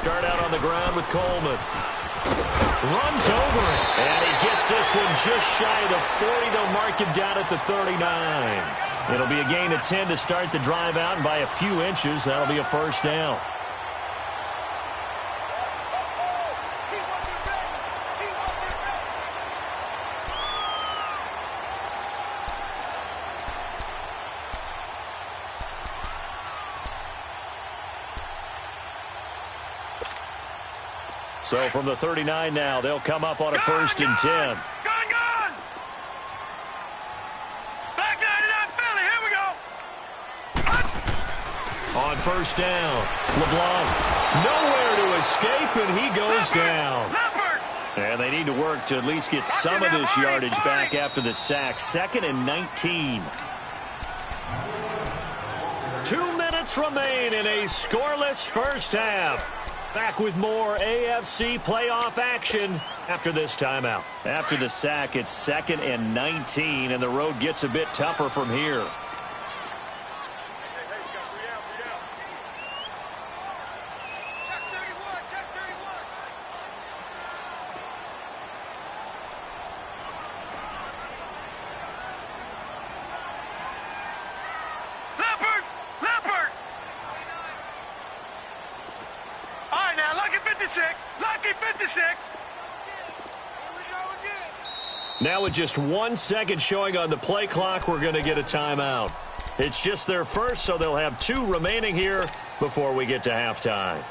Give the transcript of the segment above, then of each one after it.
start out on the ground with Coleman. Runs over it. And he gets this one just shy of the 40. They'll mark him down at the 39. It'll be a gain of 10 to start the drive out, and by a few inches, that'll be a first down. So from the 39 now, they'll come up on a 1st and 10. Gone! Back 99 Philly, here we go! On 1st down, LeBlanc nowhere to escape, and he goes down. And they need to work to at least get some of this yardage back after the sack. 2nd and 19. 2 minutes remain in a scoreless first half. Back with more AFC playoff action after this timeout. After the sack, it's 2nd and 19, and the road gets a bit tougher from here. Now with just 1 second showing on the play clock, we're going to get a timeout. It's just their first, so they'll have 2 remaining here before we get to halftime.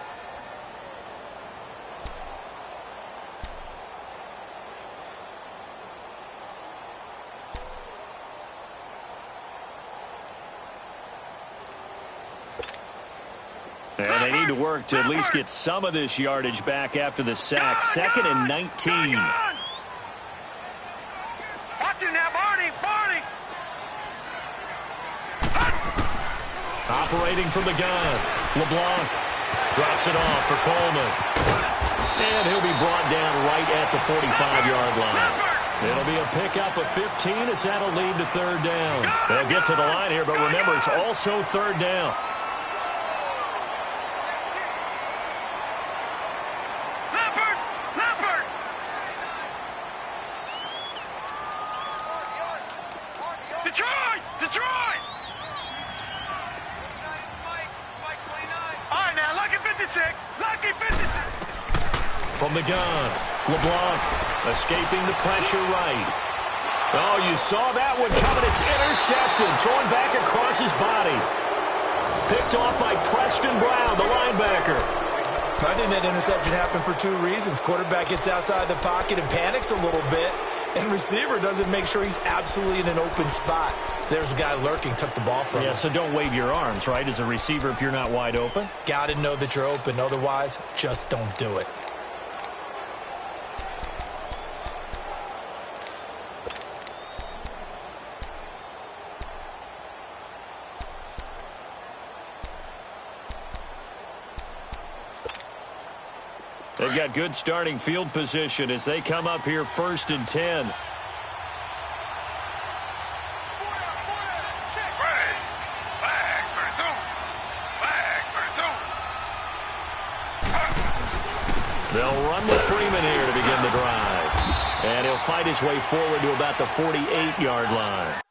And they need to work to at least get some of this yardage back after the sack. 2nd and 19. Operating from the gun, LeBlanc drops it off for Coleman. And he'll be brought down right at the 45-yard line. It'll be a pickup of 15 as that'll lead to 3rd down. They'll get to the line here, but remember, it's also 3rd down. From the gun, LeBlanc escaping the pressure right. Oh, you saw that one coming. It's intercepted, thrown back across his body. Picked off by Preston Brown, the linebacker. I think that interception happened for 2 reasons. Quarterback gets outside the pocket and panics a little bit, and receiver doesn't make sure he's absolutely in an open spot. So there's a guy lurking, took the ball from him. Yeah, so don't wave your arms, right, as a receiver if you're not wide open. Got to know that you're open. Otherwise, just don't do it. They've got good starting field position as they come up here 1st and 10. They'll run with Freeman here to begin the drive. And he'll fight his way forward to about the 48-yard line.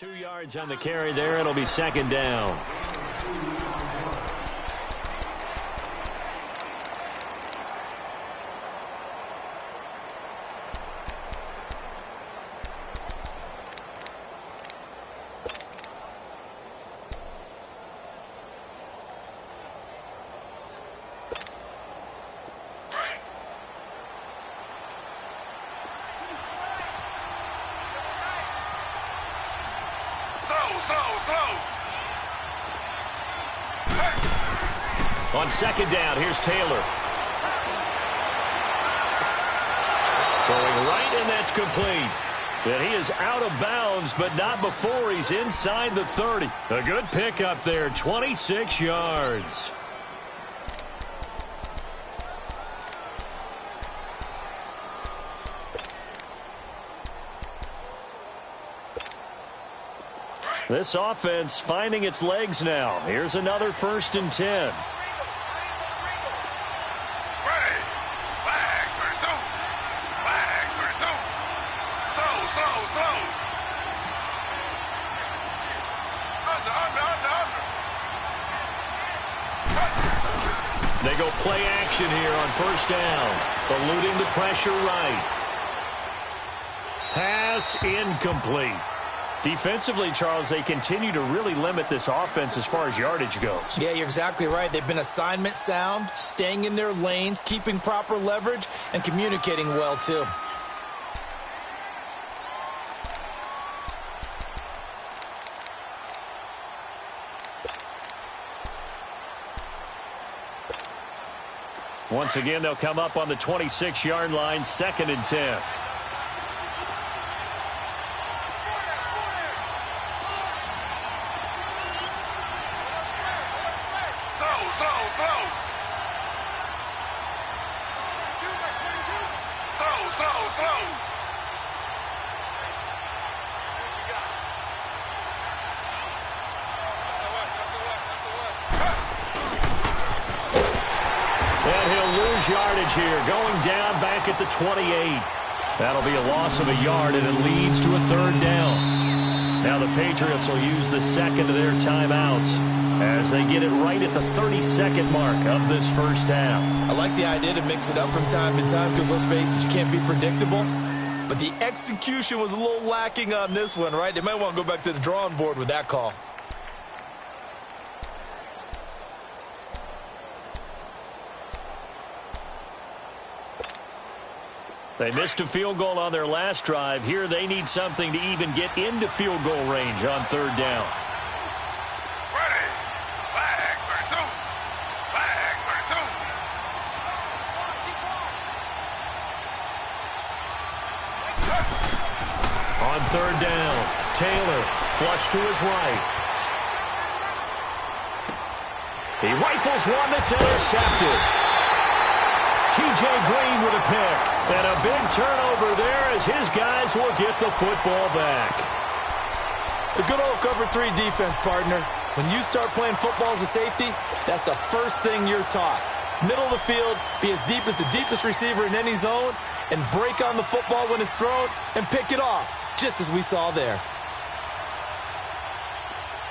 2 yards on the carry there. It'll be second down. On second down, here's Taylor. Throwing right, and that's complete. And he is out of bounds, but not before he's inside the 30. A good pickup there, 26 yards. This offense finding its legs now. Here's another 1st and 10. They go play action here on 1st down. Eluding the pressure right. Pass incomplete. Defensively, Charles, they continue to really limit this offense as far as yardage goes. Yeah, you're exactly right. They've been assignment sound, staying in their lanes, keeping proper leverage, and communicating well, too. Once again, they'll come up on the 26-yard line, 2nd and 10. Yardage here, going down back at the 28. That'll be a loss of a yard, and it leads to a 3rd down. Now the Patriots will use the second of their timeouts as they get it right at the 32nd mark of this 1st half. I like the idea to mix it up from time to time because, let's face it, you can't be predictable. But the execution was a little lacking on this one, right? They might want to go back to the drawing board with that call. They missed a field goal on their last drive. Here they need something to even get into field goal range on 3rd down. Ready. Flag for 2. Flag for 2. On 3rd down, Taylor flush to his right. He rifles one that's intercepted. T.J. Green with a pick. And a big turnover there as his guys will get the football back. The good old cover 3 defense, partner. When you start playing football as a safety, that's the first thing you're taught. Middle of the field, be as deep as the deepest receiver in any zone, and break on the football when it's thrown and pick it off, just as we saw there.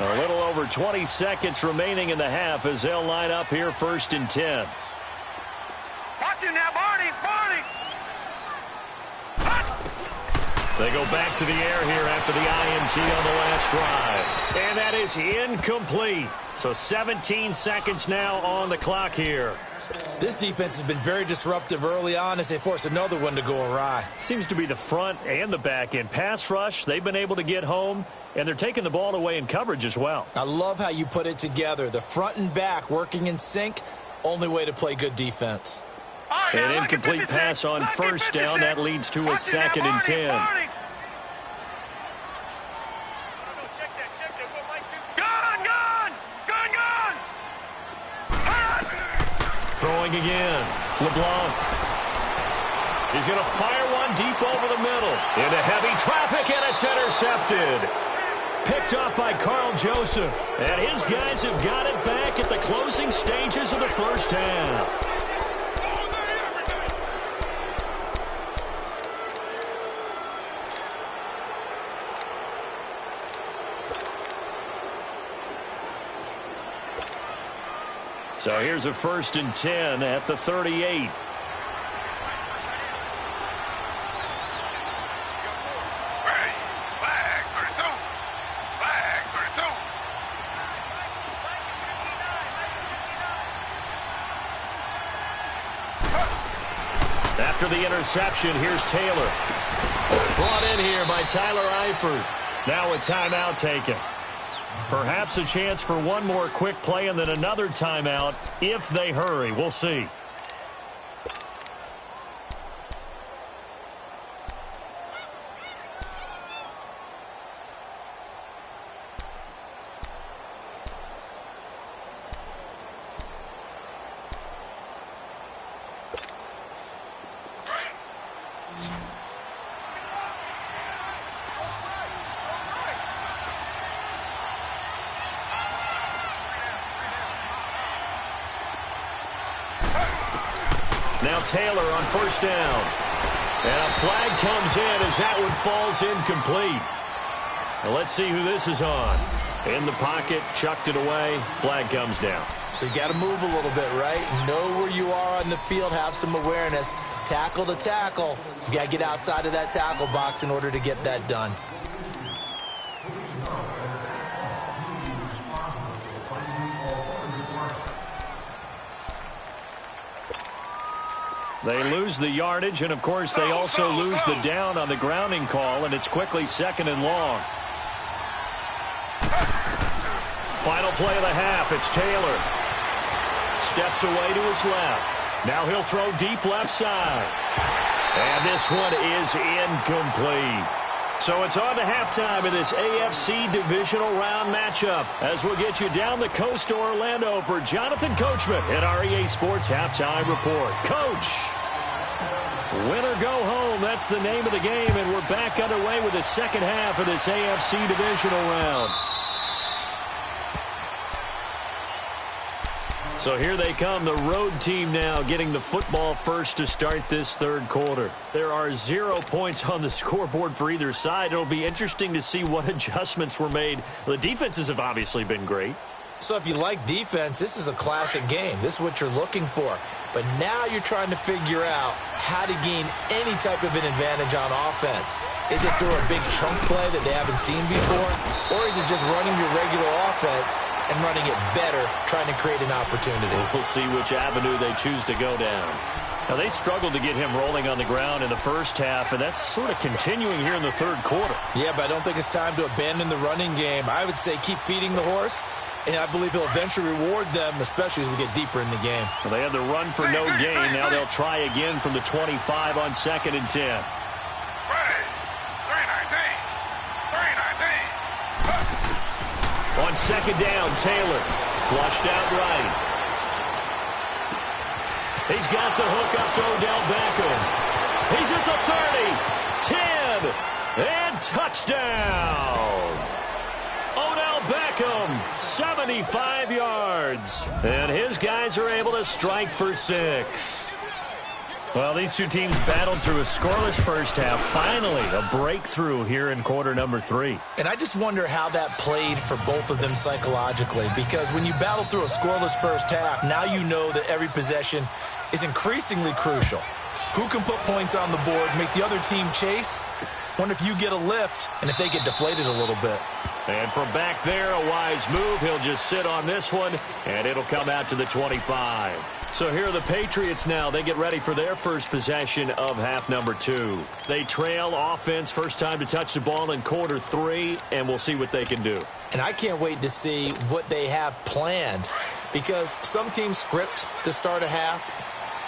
A little over 20 seconds remaining in the half as they'll line up here 1st and 10. Watch him now, Barney! Barney! They go back to the air here after the INT on the last drive. And that is incomplete. So 17 seconds now on the clock here. This defense has been very disruptive early on as they force another one to go awry. Seems to be the front and the back end. Pass rush, they've been able to get home, and they're taking the ball away in coverage as well. I love how you put it together. The front and back working in sync, only way to play good defense. An incomplete pass on 1st down. That leads to a 2nd and 10. Throwing again. LeBlanc. He's going to fire one deep over the middle. Into heavy traffic, and it's intercepted. Picked up by Carl Joseph. And his guys have got it back at the closing stages of the 1st half. So here's a 1st and 10 at the 38. After the interception, here's Taylor. Brought in here by Tyler Eifert. Now a timeout taken. Perhaps a chance for one more quick play and then another timeout if they hurry. We'll see. Now Taylor on 1st down. And a flag comes in as that one falls incomplete. Now let's see who this is on. In the pocket, chucked it away, flag comes down. So you got to move a little bit, right? Know where you are on the field, have some awareness. Tackle to tackle. You got to get outside of that tackle box in order to get that done. They lose the yardage, and, of course, they also lose the down on the grounding call, and it's quickly 2nd and long. Final play of the half. It's Taylor. Steps away to his left. Now he'll throw deep left side. And this one is incomplete. So it's on to halftime of this AFC divisional round matchup as we'll get you down the coast to Orlando for Jonathan Coachman at our EA Sports Halftime Report. Coach, win or go home, that's the name of the game, and we're back underway with the second half of this AFC divisional round. So here they come, the road team now getting the football first to start this third quarter. There are 0 points on the scoreboard for either side. It'll be interesting to see what adjustments were made. The defenses have obviously been great. So if you like defense, this is a classic game. This is what you're looking for. But now you're trying to figure out how to gain any type of an advantage on offense. Is it through a big chunk play that they haven't seen before? Or is it just running your regular offense and running it better, trying to create an opportunity? We'll see which avenue they choose to go down. Now, they struggled to get him rolling on the ground in the first half, and that's sort of continuing here in the third quarter. Yeah, but I don't think it's time to abandon the running game. I would say keep feeding the horse, and I believe he'll eventually reward them, especially as we get deeper in the game. Well, they had the run for no gain. Now they'll try again from the 25 on 2nd and 10. On 2nd down, Taylor flushed out right. He's got the hook up to Odell Beckham. He's at the 30, 10, and touchdown. Odell Beckham, 75 yards. And his guys are able to strike for 6. Well, these two teams battled through a scoreless first half. Finally, a breakthrough here in quarter number 3. And I just wonder how that played for both of them psychologically, because when you battle through a scoreless first half, now you know that every possession is increasingly crucial. Who can put points on the board, make the other team chase? Wonder if you get a lift and if they get deflated a little bit. And from back there, a wise move. He'll just sit on this one, and it'll come out to the 25. So here are the Patriots now. They get ready for their first possession of half number 2. They trail offense, first time to touch the ball in quarter 3, and we'll see what they can do. And I can't wait to see what they have planned, because some teams script to start a half.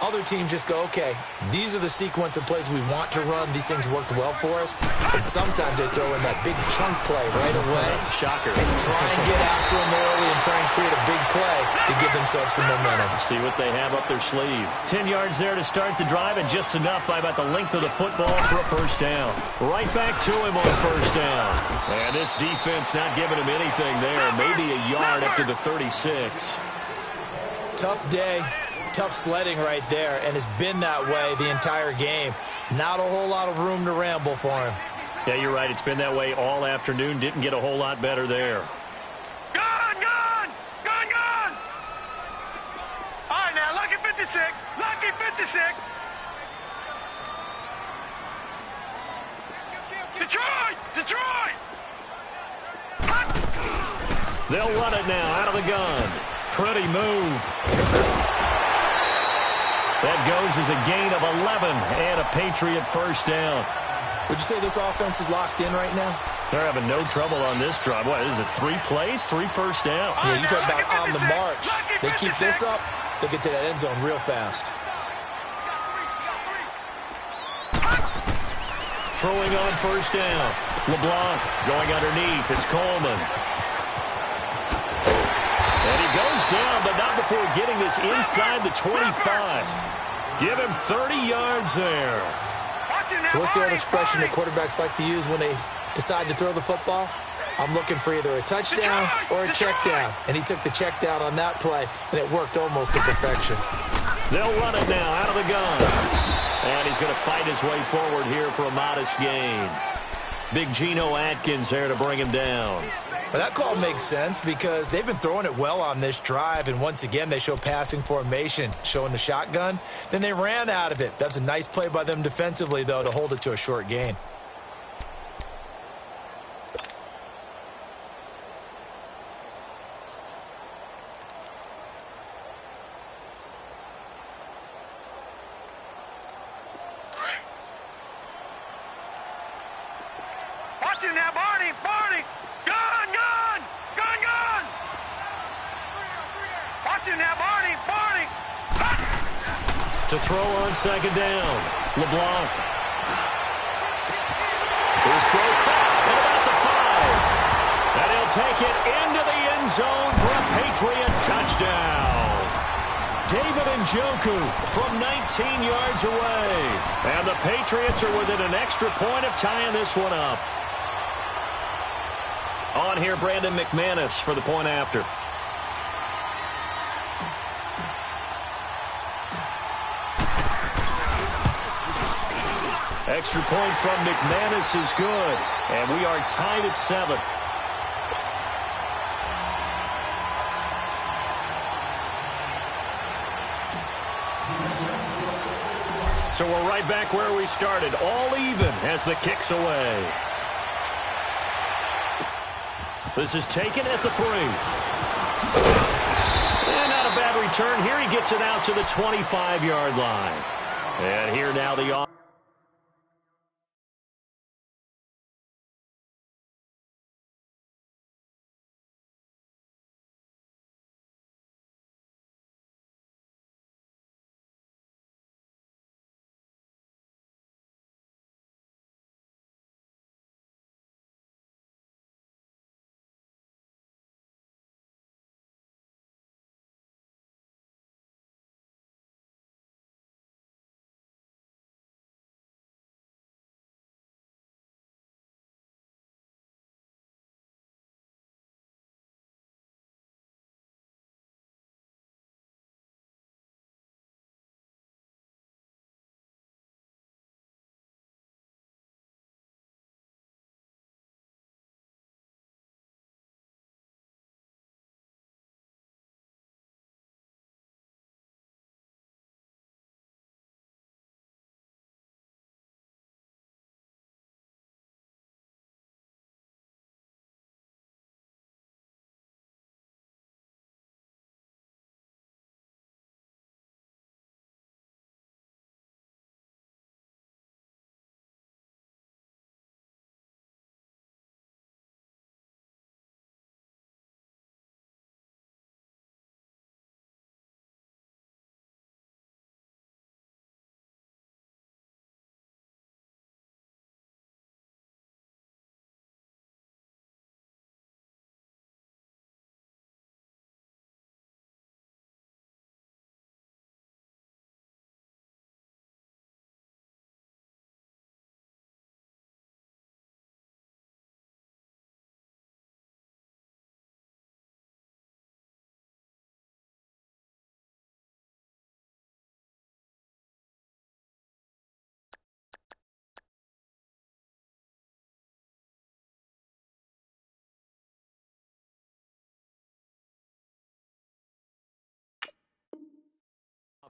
Other teams just go, okay, these are the sequence of plays we want to run. These things worked well for us. And sometimes they throw in that big chunk play right away. Shocker. And try and get after them early and try and create a big play to give themselves some momentum. See what they have up their sleeve. 10 yards there to start the drive, and just enough by about the length of the football for a first down. Right back to him on first down. And this defense not giving him anything there. Maybe a yard up to the 36. Tough day. Tough sledding right there, and it's been that way the entire game. Not a whole lot of room to ramble for him. Yeah, you're right. It's been that way all afternoon. Didn't get a whole lot better there. Gun! Gun! Gun! Gun! 56. Detroit! Detroit! They'll run it now out of the gun. Pretty move. That goes as a gain of 11 and a Patriot first down. Would you say this offense is locked in right now? They're having no trouble on this drive. What is it, 3 plays, 3 first downs? Yeah, you talk about on the march. They keep this up, they'll get to that end zone real fast. Throwing on first down. LeBlanc going underneath. It's Coleman. And he goes down, but not before getting this inside the 25. Give him 30 yards there. So what's the old expression that quarterbacks like to use when they decide to throw the football? I'm looking for either a touchdown or a check down. And he took the check down on that play, and it worked almost to perfection. They'll run it now out of the gun. And he's going to fight his way forward here for a modest gain. Big Geno Atkins there to bring him down. Well, that call makes sense because they've been throwing it well on this drive, and once again they show passing formation, showing the shotgun. Then they ran out of it. That's a nice play by them defensively, though, to hold it to a short gain. Watch it now, Barney! Barney! Gun! Gun! Gun! Gun! Watch it now, Barney! Barney! To throw on second down. LeBlanc. His throw caught at about the 5. And he'll take it into the end zone for a Patriot touchdown. David Njoku from 19 yards away. And the Patriots are within an extra point of tying this one up. On here, Brandon McManus for the point after. Extra point from McManus is good. And we are tied at 7. So we're right back where we started, all even as the kick's away. This is taken at the 3. And not a bad return. Here he gets it out to the 25-yard line. And here now the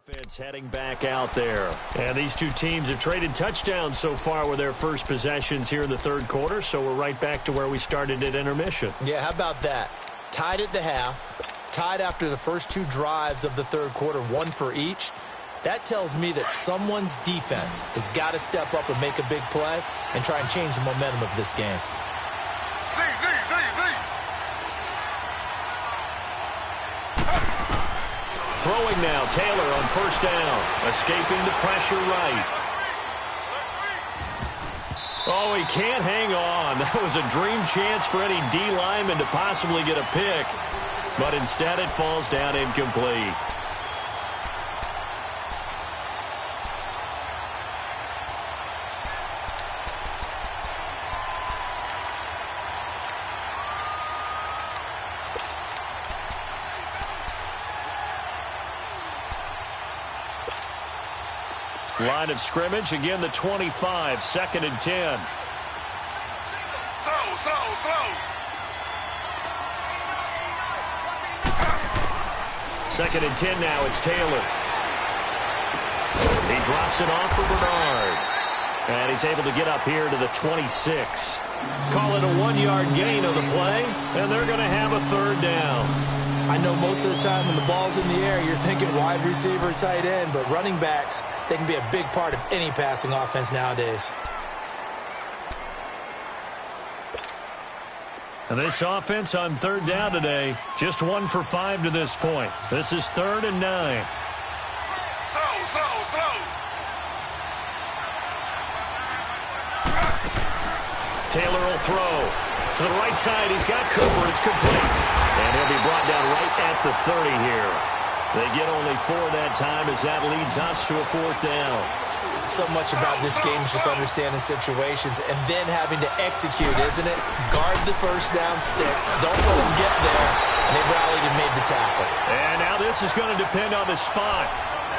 Offense heading back out there. And these two teams have traded touchdowns so far with their first possessions here in the third quarter, so we're right back to where we started at intermission. Yeah, how about that? Tied at the half, tied after the first two drives of the third quarter, one for each. That tells me that someone's defense has got to step up and make a big play and try and change the momentum of this game. Throwing now, Taylor on first down. Escaping the pressure right. Oh, he can't hang on. That was a dream chance for any D lineman to possibly get a pick. But instead it falls down incomplete. Line of scrimmage, again the 25, 2nd and 10. Slow. 2nd and 10 now, it's Taylor. He drops it off for Bernard. And he's able to get up here to the 26. Call it a 1-yard gain on the play, and they're going to have a third down. I know most of the time when the ball's in the air, you're thinking wide receiver, tight end, but running backs, they can be a big part of any passing offense nowadays. And this offense on third down today, just 1 for 5 to this point. This is 3rd and 9. Slow. Taylor will throw. To the right side, he's got Cooper. It's complete. And he'll be brought down right at the 30 here. They get only 4 that time as that leads us to a 4th down. So much about this game is just understanding situations and then having to execute, isn't it? Guard the first down sticks. Don't let them get there. And they rallied and made the tackle. And now this is going to depend on the spot.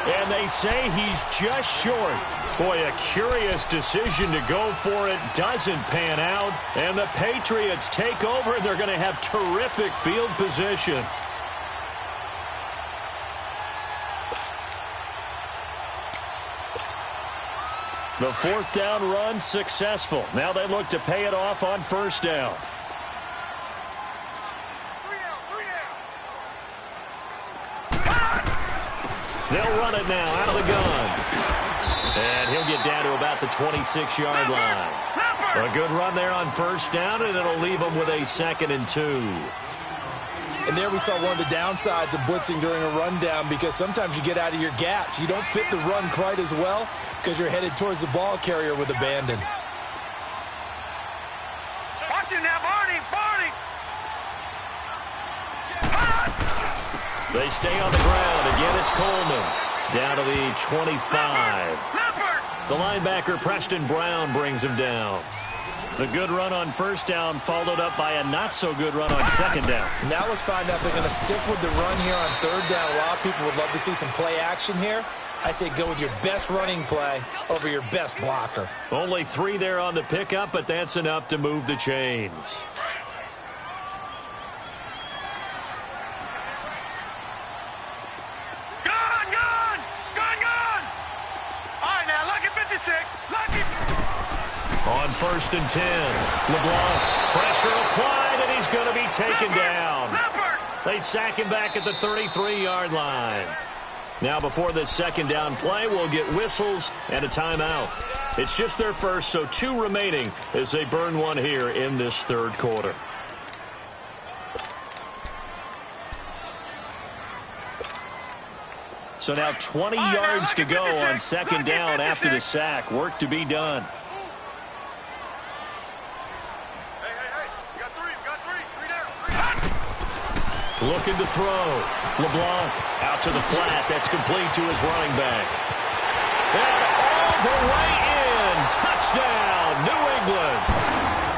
And they say he's just short. Boy, a curious decision to go for it. Doesn't pan out. And the Patriots take over. They're going to have terrific field position. The 4th down run successful. Now they look to pay it off on first down. They'll run it now out of the gun. And he'll get down to about the 26-yard line. A good run there on first down, and it'll leave them with a 2nd and 2. And there we saw one of the downsides of blitzing during a rundown, because sometimes you get out of your gaps. You don't fit the run quite as well because you're headed towards the ball carrier with abandon. Watch it now, Barney. They stay on the ground. Again, it's Coleman. Down to the 25. The linebacker, Preston Brown, brings him down. The good run on first down followed up by a not-so-good run on second down. Now let's find out if they're going to stick with the run here on third down. A lot of people would love to see some play action here. I say go with your best running play over your best blocker. Only 3 there on the pickup, but that's enough to move the chains. On 1st and 10, LeBlanc, pressure applied, and he's going to be taken down. They sack him back at the 33-yard line. Now before this 2nd down play, we'll get whistles and a timeout. It's just their first, so 2 remaining as they burn one here in this third quarter. So now 20 yards to go on 2nd down after the sack. Work to be done. Looking to throw. LeBlanc out to the flat. That's complete to his running back. And all the way in. Touchdown, New England.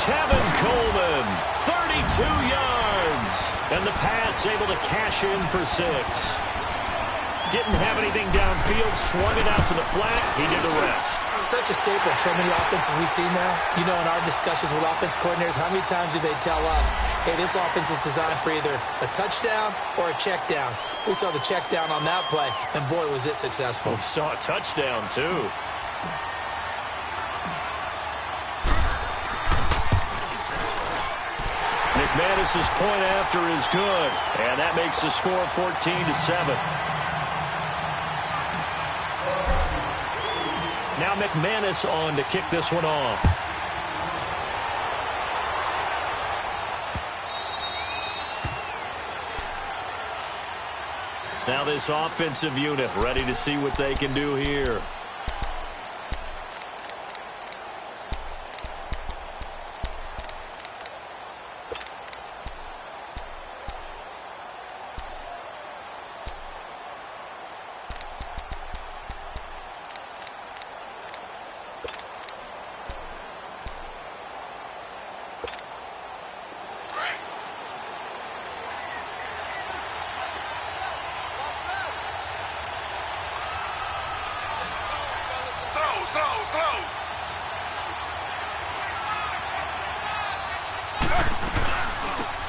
Tevin Coleman, 32 yards. And the Pats able to cash in for 6. Didn't have anything downfield. Swung it out to the flat. He did the rest. such a staple of so many offenses we see now. You know, in our discussions with offense coordinators, how many times do they tell us, hey, this offense is designed for either a touchdown or a check down. We saw the check down on that play, and boy, was it successful. We saw a touchdown, too. McManus's point after is good, and that makes the score 14-7. Now McManus on to kick this one off. Now this offensive unit ready to see what they can do here.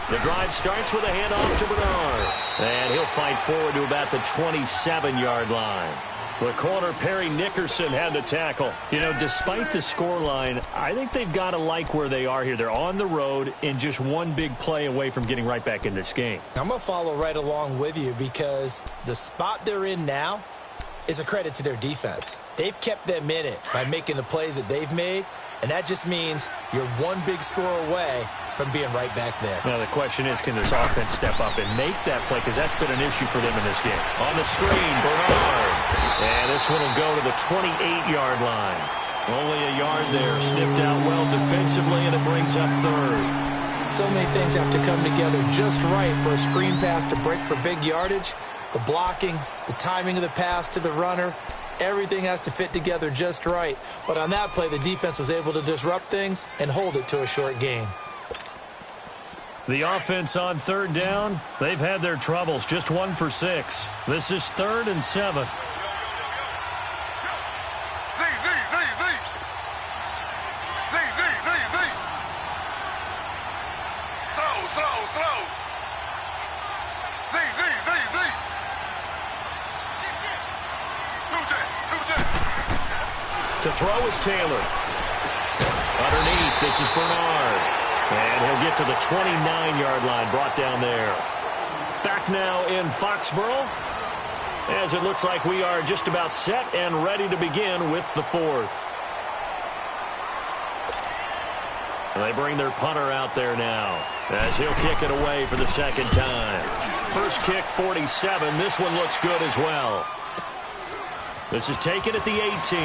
The drive starts with a handoff to Bernard. And he'll fight forward to about the 27-yard line. The corner, Perry Nickerson, had the tackle. You know, despite the scoreline, I think they've got to like where they are here. They're on the road and just one big play away from getting right back in this game. I'm going to follow right along with you because the spot they're in now is a credit to their defense. They've kept them in it by making the plays that they've made, and that just means you're one big score away from being right back there. Now, the question is, can this offense step up and make that play? Because that's been an issue for them in this game. On the screen, Bernard. And this one will go to the 28-yard line. Only a yard there. Sniffed out well defensively, and it brings up third. So many things have to come together just right for a screen pass to break for big yardage. The blocking, the timing of the pass to the runner, everything has to fit together just right. But on that play, the defense was able to disrupt things and hold it to a short gain. The offense on third down, they've had their troubles. Just 1 for 6. This is 3rd and 7. To throw is Taylor. Underneath, this is Bernard. And he'll get to the 29-yard line, brought down there. Back now in Foxborough, as it looks like we are just about set and ready to begin with the 4th. And they bring their punter out there now, as he'll kick it away for the second time. First kick, 47. This one looks good as well. This is taken at the 18.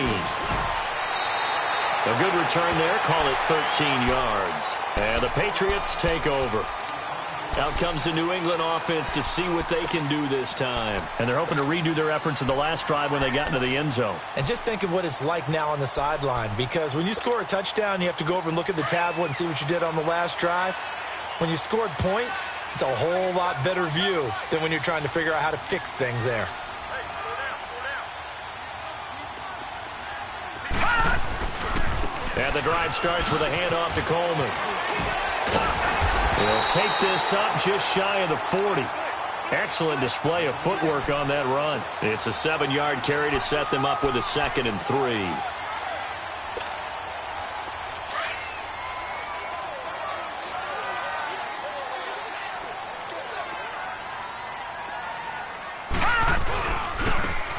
A good return there, call it 13 yards. And the Patriots take over. Out comes the New England offense to see what they can do this time. And they're hoping to redo their efforts in the last drive when they got into the end zone. And just think of what it's like now on the sideline, because when you score a touchdown, you have to go over and look at the tablet and see what you did on the last drive. When you scored points, it's a whole lot better view than when you're trying to figure out how to fix things there. And the drive starts with a handoff to Coleman. He'll take this up just shy of the 40. Excellent display of footwork on that run. It's a 7-yard carry to set them up with a 2nd and 3.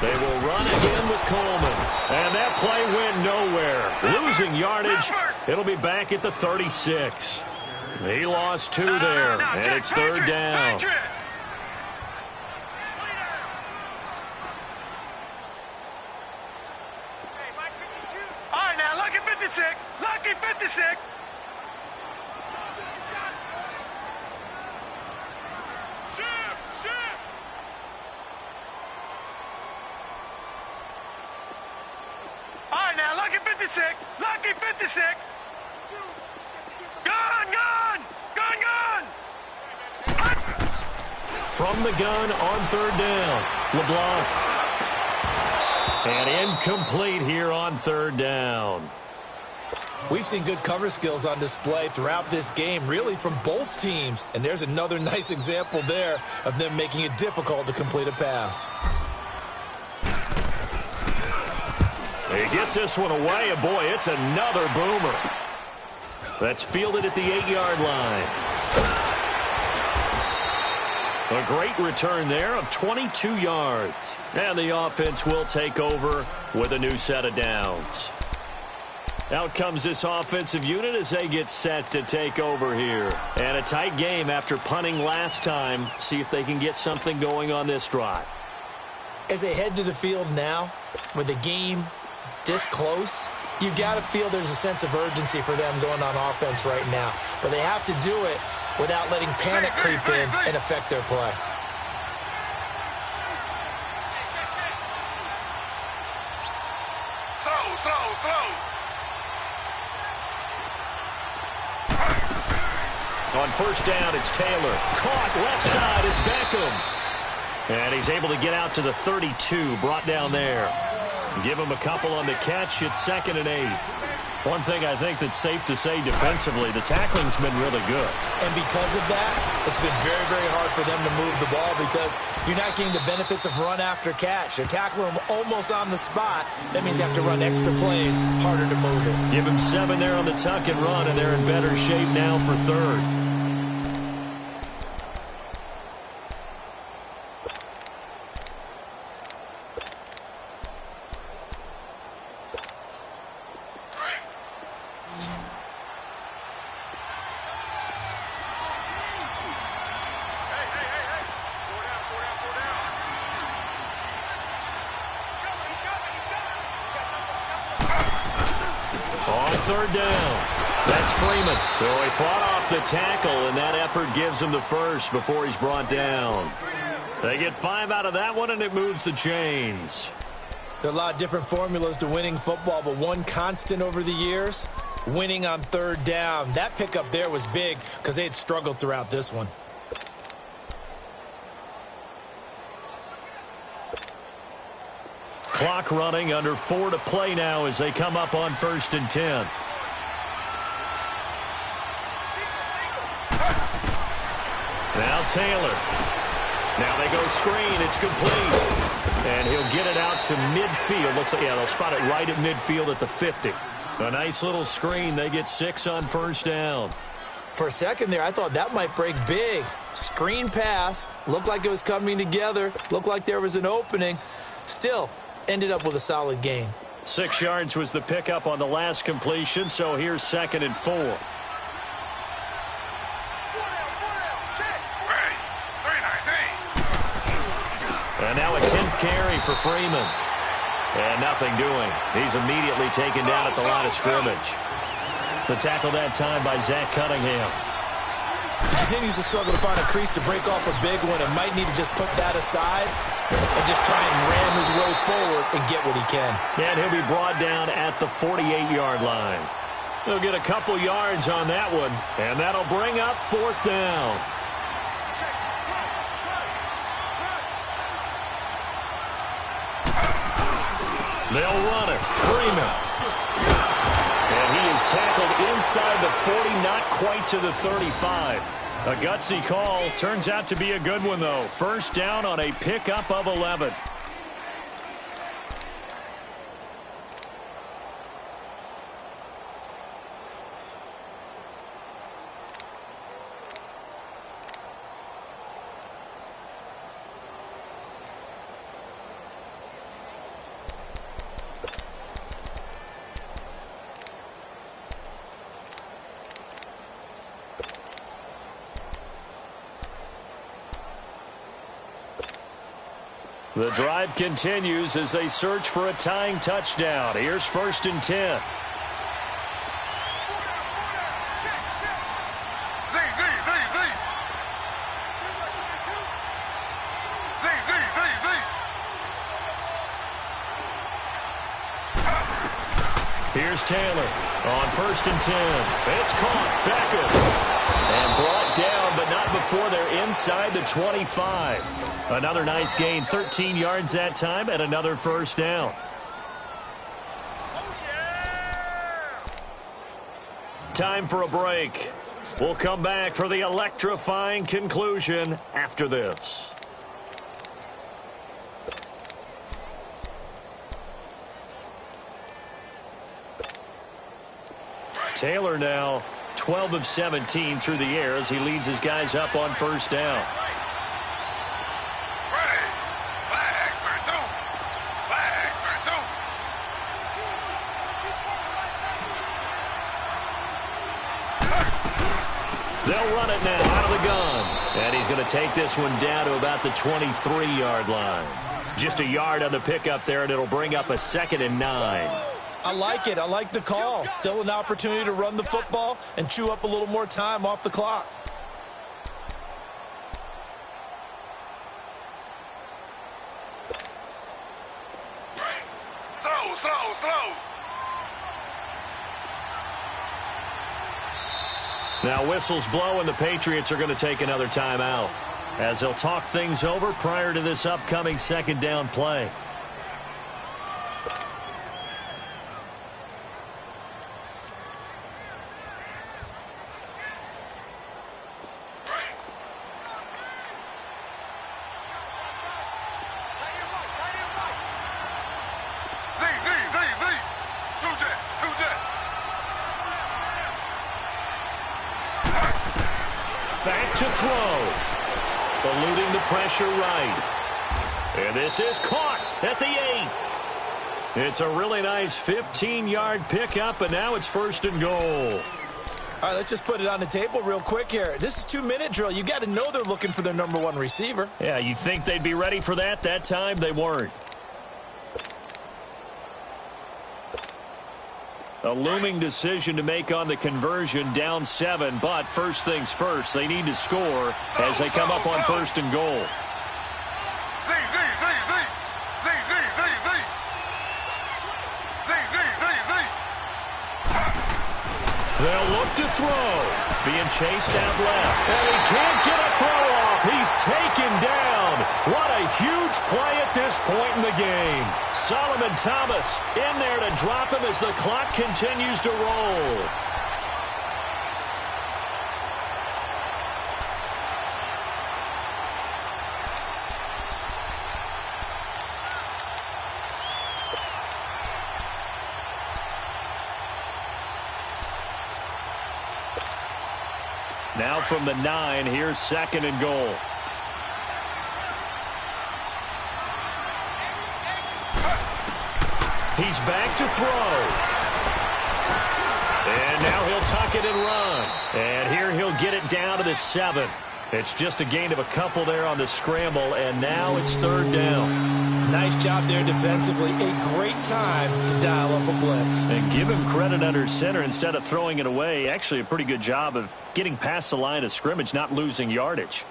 They will run again with Coleman. And that play went nowhere. Losing yardage. It'll be back at the 36. He lost 2 there, and it's 3rd down. All right, now, lucky 56. Lucky 56. All right, now, lucky 56. Lucky 56. Gun! From the gun on 3rd down, LeBlanc. And incomplete here on third down. We've seen good cover skills on display throughout this game, really from both teams. And there's another nice example there of them making it difficult to complete a pass. He gets this one away, and boy, it's another boomer. That's fielded at the 8-yard line. A great return there of 22 yards. And the offense will take over with a new set of downs. Out comes this offensive unit as they get set to take over here. And a tight game after punting last time. See if they can get something going on this drive. As they head to the field now, with the game this close, you've got to feel there's a sense of urgency for them going on offense right now. But they have to do it without letting panic creep in and affect their play. Slow. On first down, it's Taylor. Caught left side, it's Beckham. And he's able to get out to the 32, brought down there. Give him a couple on the catch. It's 2nd and 8. One thing I think that's safe to say defensively, the tackling's been really good. And because of that, it's been very, very hard for them to move the ball because you're not getting the benefits of run after catch. They're tackling them almost on the spot. That means you have to run extra plays, harder to move it. Give him 7 there on the tuck and run, and they're in better shape now for third. Third down. That's Freeman. So he fought off the tackle, and that effort gives him the first before he's brought down. They get 5 out of that one, and it moves the chains. There are a lot of different formulas to winning football, but one constant over the years, winning on third down. That pickup there was big because they had struggled throughout this one. Clock running, under 4 to play now as they come up on 1st and 10. Now Taylor. Now they go screen. It's complete. And he'll get it out to midfield. Looks like, yeah, they'll spot it right at midfield at the 50. A nice little screen. They get 6 on first down. For a second there, I thought that might break big. Screen pass. Looked like it was coming together. Looked like there was an opening. Still, ended up with a solid gain. 6 yards was the pickup on the last completion, so here's 2nd and 4. And now a 10th carry for Freeman. And nothing doing. He's immediately taken down at the line of scrimmage. The tackle that time by Zach Cunningham. He continues to struggle to find a crease to break off a big one and might need to just put that aside and just try and ram his way forward and get what he can. And he'll be brought down at the 48-yard line. He'll get a couple yards on that one, and that'll bring up 4th down. They'll run it. Freeman. And he is tackled inside the 40, not quite to the 35. A gutsy call. Turns out to be a good one, though. First down on a pickup of 11. The drive continues as they search for a tying touchdown. Here's 1st and 10. Here's Taylor on 1st and 10. It's caught. Beckham. And brought down, but not before they're inside the 25. Another nice gain, 13 yards that time, and another first down. Time for a break. We'll come back for the electrifying conclusion after this. Taylor now 12 of 17 through the air as he leads his guys up on first down. They'll run it now out of the gun. And he's going to take this one down to about the 23-yard line. Just a yard on the pickup there, and it'll bring up a 2nd and 9. I like it. I like the call. Still an opportunity to run the football and chew up a little more time off the clock. Slow. Now whistles blow, and the Patriots are going to take another timeout as they'll talk things over prior to this upcoming 2nd down play. Back to throw. Eluding the pressure right. And this is caught at the 8. It's a really nice 15-yard pickup, and now it's 1st and goal. All right, let's just put it on the table real quick here. This is 2-minute drill. You got to know they're looking for their number 1 receiver. Yeah, you think they'd be ready for that? That time they weren't. A looming decision to make on the conversion, down 7, but first things first, they need to score as they come up on 1st and goal. They'll look to throw. Being chased out left. And he can't get a throw off. He's taken down. What a huge play at this point in the game. Solomon Thomas in there to drop him as the clock continues to roll. Now from the 9, here's 2nd and goal. He's back to throw. And now he'll tuck it and run. And here he'll get it down to the 7. It's just a gain of a couple there on the scramble, and now it's 3rd down. Nice job there defensively. A great time to dial up a blitz. And give him credit under center instead of throwing it away. Actually a pretty good job of getting past the line of scrimmage, not losing yardage.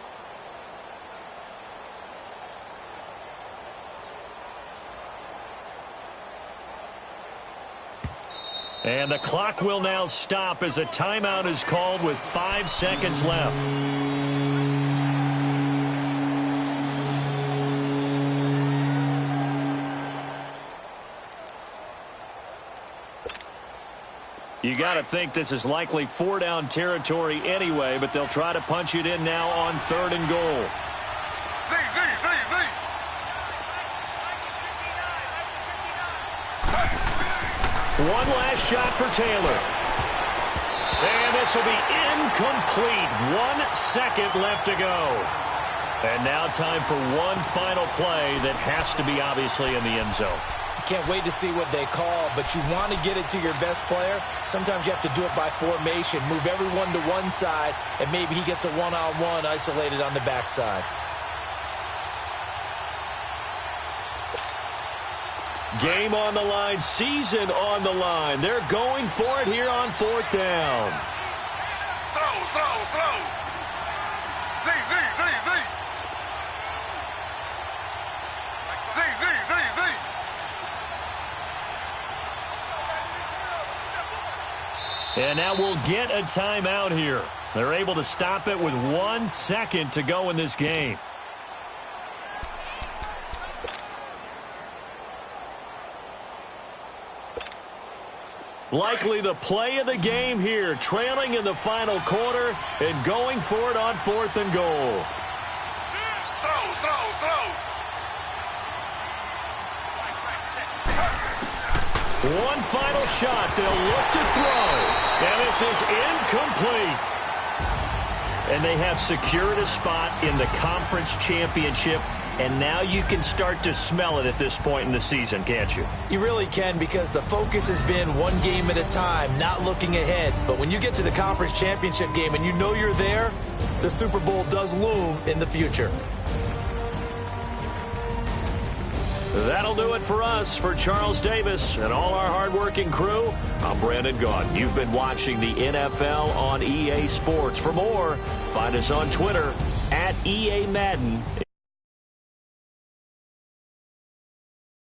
And the clock will now stop as a timeout is called with 5 seconds left. You got to think this is likely 4-down territory anyway, but they'll try to punch it in now on 3rd and goal. One last shot for Taylor. And this will be incomplete. 1 second left to go. And now time for one final play that has to be obviously in the end zone. Can't wait to see what they call, but you want to get it to your best player. Sometimes you have to do it by formation. Move everyone to one side, and maybe he gets a one-on-one isolated on the backside. Game on the line, season on the line. They're going for it here on 4th down. Slow. Z. And now we'll get a timeout here. They're able to stop it with 1 second to go in this game. Likely the play of the game here, trailing in the final quarter and going for it on 4th and goal. Slow. One final shot. They'll look to throw. And this is incomplete. And they have secured a spot in the conference championship. And now you can start to smell it at this point in the season, can't you? You really can, because the focus has been one game at a time, not looking ahead. But when you get to the conference championship game and you know you're there, the Super Bowl does loom in the future. That'll do it for us. For Charles Davis and all our hardworking crew, I'm Brandon Gaudin. You've been watching the NFL on EA Sports. For more, find us on Twitter @EA Madden.